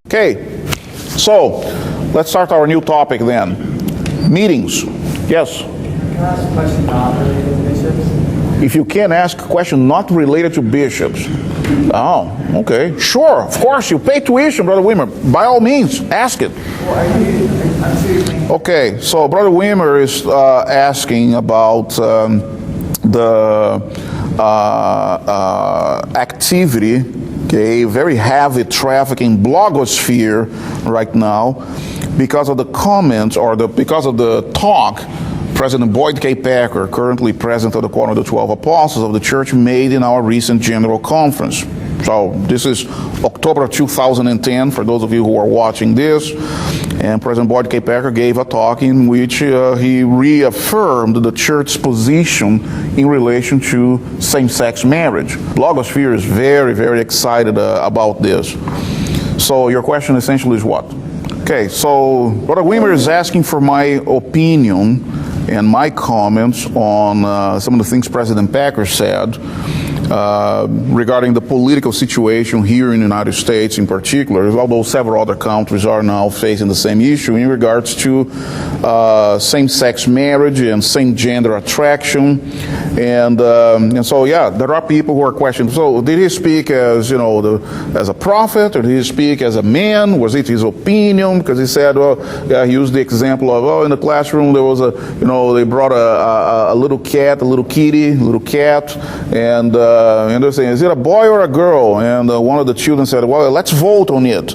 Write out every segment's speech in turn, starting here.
Okay, so let's start our new topic then. Meetings. Yes? Can I ask a question not related to bishops? If you can ask a question not related to bishops. Oh, okay. Sure, of course, you pay tuition, Brother Wimmer. By all means, ask it. Well, I'm sure you think Okay, so Brother Wimmer is asking about the activity, okay, very heavy traffic in blogosphere right now because of the comments or because of the talk President Boyd K. Packer, currently president of the Quorum of the 12 Apostles of the Church, made in our recent General Conference. So this is October 2010, for those of you who are watching this. And President Boyd K. Packer gave a talk in which he reaffirmed the church's position in relation to same-sex marriage. Blogosphere is very, very excited about this. So your question essentially is what? Okay, so Brother Wimmer is asking for my opinion and my comments on some of the things President Packer said regarding the political situation here in the United States in particular, although several other countries are now facing the same issue in regards to same-sex marriage and same-gender attraction. And so, yeah, there are people who are questioning, so did he speak as, you know, as a prophet, or did he speak as a man? Was it his opinion? Because he said, well, yeah, he used the example of, oh, in the classroom there was a, you know, they brought a little cat, a little kitty, a little cat, and they're saying, is it a boy or a girl? And one of the children said, well, let's vote on it.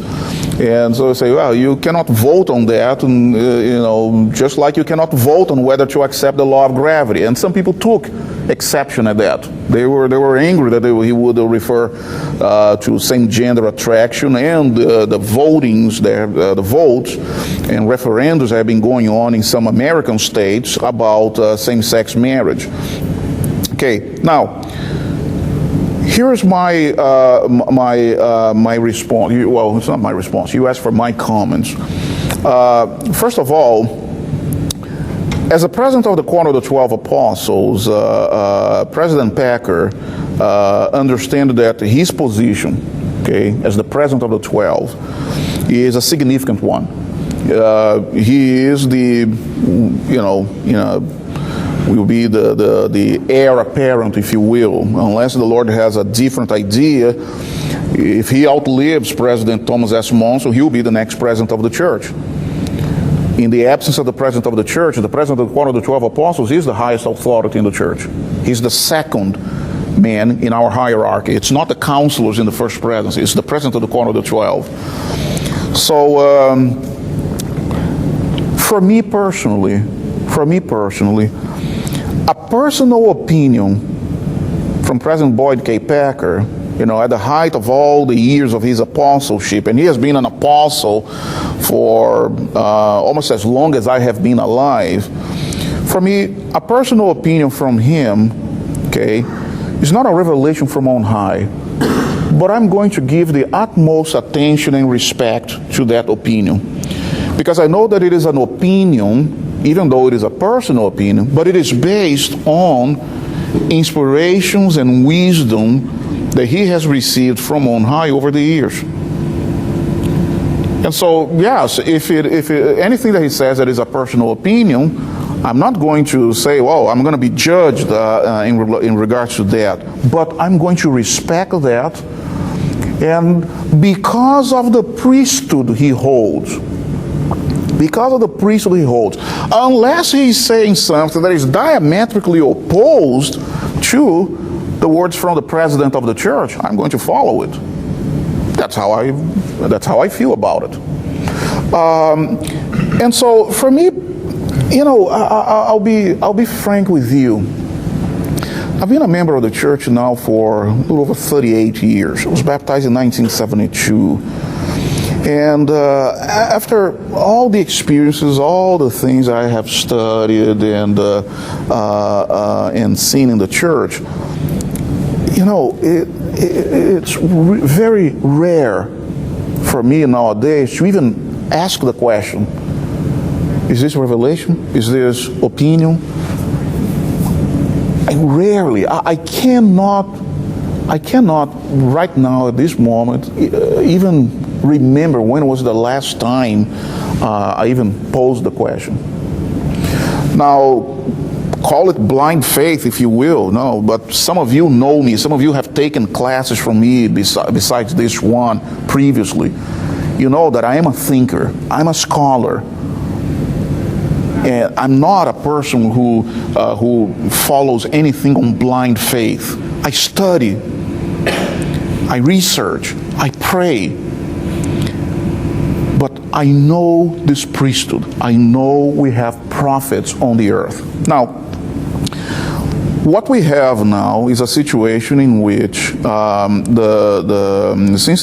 And so they say, well, you cannot vote on that, and, you know, just like you cannot vote on whether to accept the law of gravity. And some people took exception at that. They were angry that he would refer to same-gender attraction, and the votings, the votes and referendums have been going on in some American states about same-sex marriage. Okay, now, here's my my response. Well, it's not my response. You asked for my comments. First of all, as a president of the Quorum of the 12 Apostles, President Packer understands that his position, okay, as the president of the 12, is a significant one. He is the, will be the heir apparent, if you will, unless the Lord has a different idea. If he outlives President Thomas S. Monson, he will be the next president of the church. In the absence of the president of the church, the president of one of the 12 apostles is the highest authority in the church. He's the second man in our hierarchy. It's not the counselors in the first presidency. It's the president of the Quorum of the 12. So, for me personally, a personal opinion from President Boyd K. Packer, you know, at the height of all the years of his apostleship, and he has been an apostle for almost as long as I have been alive. For me, a personal opinion from him, okay, is not a revelation from on high, but I'm going to give the utmost attention and respect to that opinion, because I know that it is an opinion, even though it is a personal opinion, but it is based on inspirations and wisdom that he has received from on high over the years. And so, yes, if anything that he says that is a personal opinion, I'm not going to say, well, I'm going to be judged in regards to that, but I'm going to respect that, and because of the priesthood he holds, unless he's saying something that is diametrically opposed to the words from the president of the church, I'm going to follow it. That's how I feel about it. And so for me, you know, I'll be frank with you. I've been a member of the church now for a little over 38 years. I was baptized in 1972. And after all the experiences, all the things I have studied and seen in the church, you know, it's very rare for me nowadays to even ask the question, is this revelation? Is this opinion? I cannot right now at this moment even remember when was the last time I even posed the question. Now, call it blind faith if you will, no, but some of you know me, some of you have taken classes from me besides this one previously. You know that I am a thinker, I'm a scholar, and I'm not a person who follows anything on blind faith. I study, I research, I pray, but I know this priesthood. I know we have prophets on the earth. Now, what we have now is a situation in which since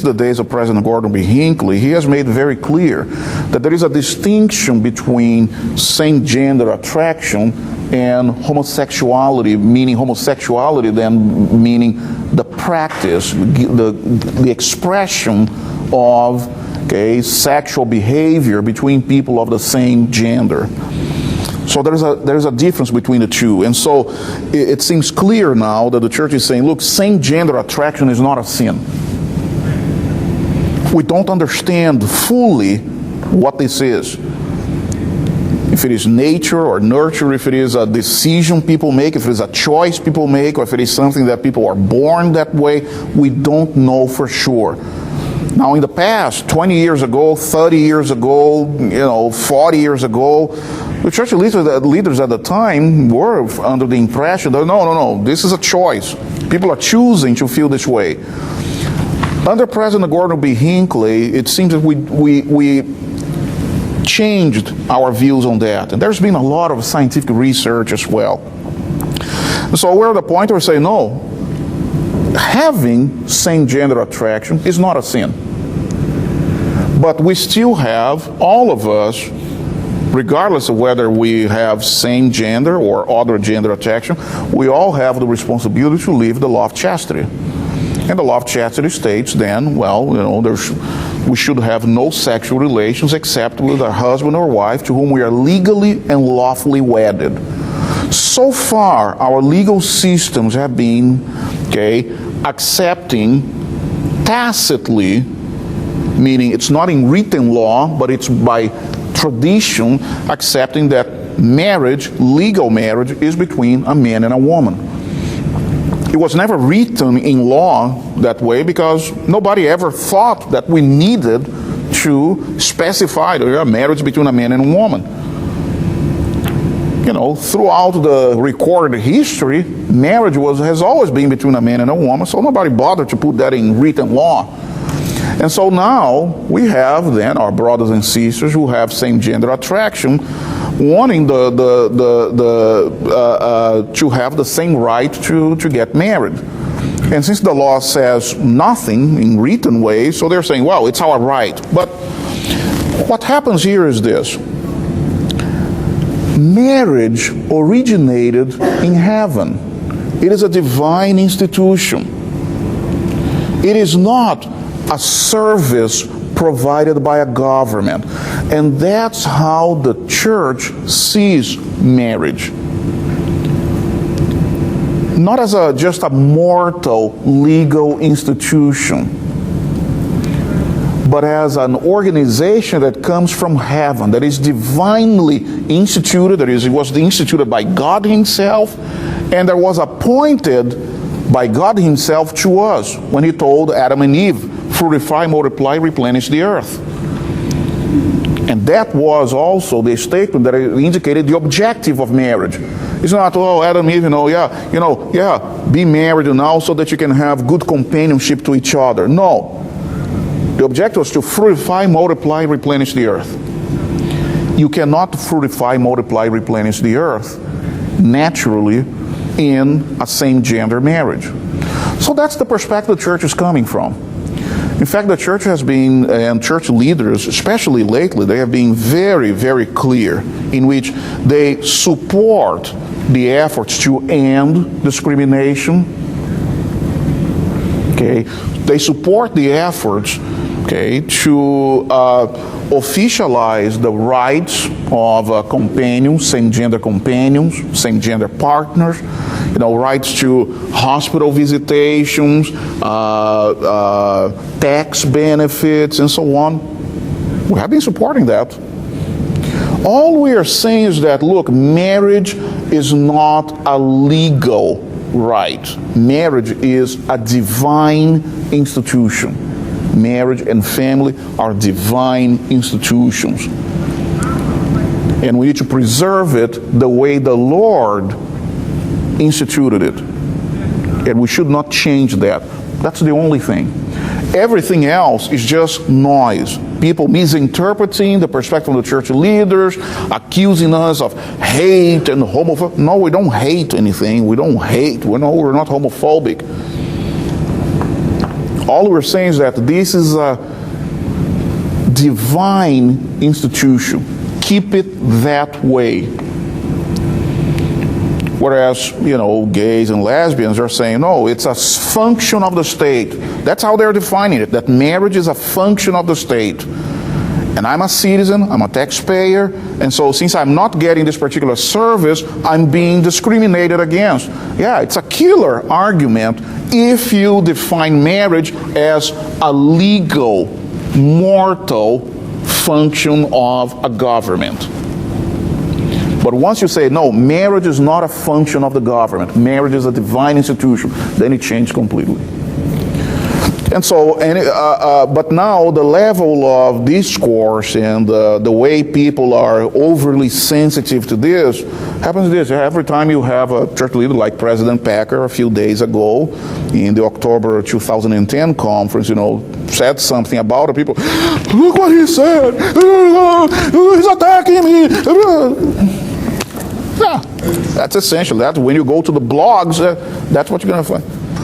the days of President Gordon B. Hinckley, he has made very clear that there is a distinction between same-gender attraction and homosexuality, meaning homosexuality then meaning the practice, the expression of sexual behavior between people of the same gender. So there's a difference between the two. And so it seems clear now that the church is saying, look, same-gender attraction is not a sin. We don't understand fully what this is. If it is nature or nurture, if it is a decision people make, if it is a choice people make, or if it is something that people are born that way, we don't know for sure. Now, in the past, 20 years ago, 30 years ago, 40 years ago, the church leaders at the time were under the impression that no, this is a choice. People are choosing to feel this way. Under President Gordon B. Hinckley, it seems that we changed our views on that. And there's been a lot of scientific research as well. So we're at the point where we say, no, having same-gender attraction is not a sin. But we still have, all of us, regardless of whether we have same gender or other gender attraction, we all have the responsibility to live the law of chastity. And the law of chastity states then, we should have no sexual relations except with a husband or wife to whom we are legally and lawfully wedded. So far, our legal systems have been, accepting tacitly, meaning it's not in written law, but it's by tradition, accepting that marriage, legal marriage, is between a man and a woman. It was never written in law that way because nobody ever thought that we needed to specify a marriage between a man and a woman. Throughout the recorded history, marriage has always been between a man and a woman, so nobody bothered to put that in written law. And so now we have then our brothers and sisters who have same-gender attraction wanting to have the same right to get married. And since the law says nothing in written way, so they're saying, well, it's our right. But what happens here is this. Marriage originated in heaven. It is a divine institution. It is not a service provided by a government. And that's how the church sees marriage. Not as just a mortal legal institution, but as an organization that comes from heaven, that is divinely instituted, it was instituted by God Himself, and that was appointed by God Himself to us when He told Adam and Eve, fructify, multiply, replenish the earth. And that was also the statement that indicated the objective of marriage. It's not, Adam and Eve, be married now so that you can have good companionship to each other. No. The objective was to fructify, multiply, replenish the earth. You cannot fructify, multiply, replenish the earth naturally in a same-gender marriage. So that's the perspective the church is coming from. In fact, the church has been, and church leaders, especially lately, they have been very, very clear in which they support the efforts to end discrimination. They support the efforts, to officialize the rights of companions, same-gender partners, rights to hospital visitations, tax benefits, and so on. We have been supporting that. All we are saying is that, look, marriage is not a legal right. Marriage is a divine institution. Marriage and family are divine institutions. And we need to preserve it the way the Lord instituted it. And we should not change that. That's the only thing. Everything else is just noise. People misinterpreting the perspective of the church leaders, accusing us of hate and homophobia. No, we don't hate anything. We don't hate. We're not homophobic. All we're saying is that this is a divine institution. Keep it that way. Whereas, gays and lesbians are saying, no, it's a function of the state. That's how they're defining it, that marriage is a function of the state. And I'm a citizen, I'm a taxpayer, and so since I'm not getting this particular service, I'm being discriminated against. Yeah, it's a killer argument if you define marriage as a legal, mortal function of a government. But once you say, no, marriage is not a function of the government, marriage is a divine institution, then it changes completely. And so, but now the level of discourse and the way people are overly sensitive to this happens this. Every time you have a church leader like President Packer a few days ago in the October 2010 conference, said something about it, people, look what he said, he's attacking me. Yeah, that's essential. That's when you go to the blogs, that's what you're going to find.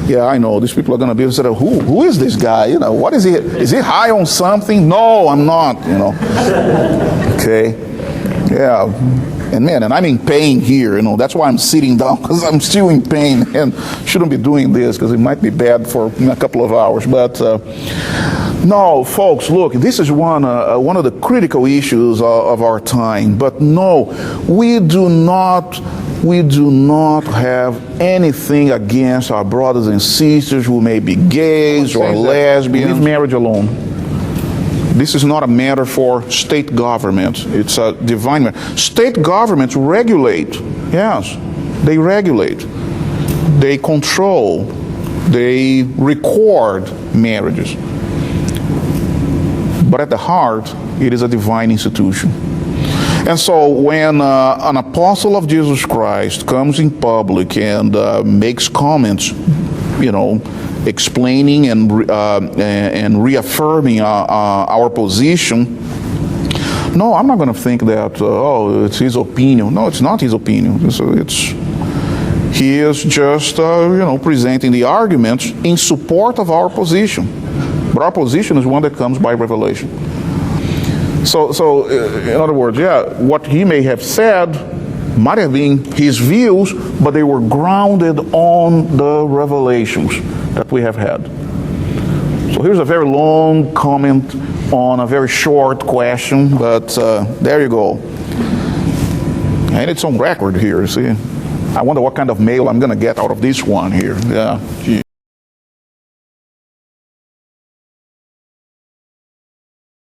Yeah, I know. These people are going to be able to say, who is this guy? What is he? Is he high on something? No, I'm not, Okay. Yeah. And man, and I'm in pain here, That's why I'm sitting down, because I'm still in pain and shouldn't be doing this because it might be bad for a couple of hours. But no, folks, look, this is one of the critical issues of our time. But no, we do not have anything against our brothers and sisters who may be gays or lesbians. Leave marriage alone. This is not a matter for state government. It's a divine matter. State governments regulate. Yes, they regulate. They control. They record marriages. But at the heart, it is a divine institution. And so when an apostle of Jesus Christ comes in public and makes comments, explaining and reaffirming our position, no, I'm not going to think that, it's his opinion. No, it's not his opinion. He is just, presenting the arguments in support of our position. But our position is one that comes by revelation. So in other words, what he may have said might have been his views, but they were grounded on the revelations that we have had. So here's a very long comment on a very short question, but there you go. And it's on record here, see? I wonder what kind of mail I'm going to get out of this one here. Yeah. Gee.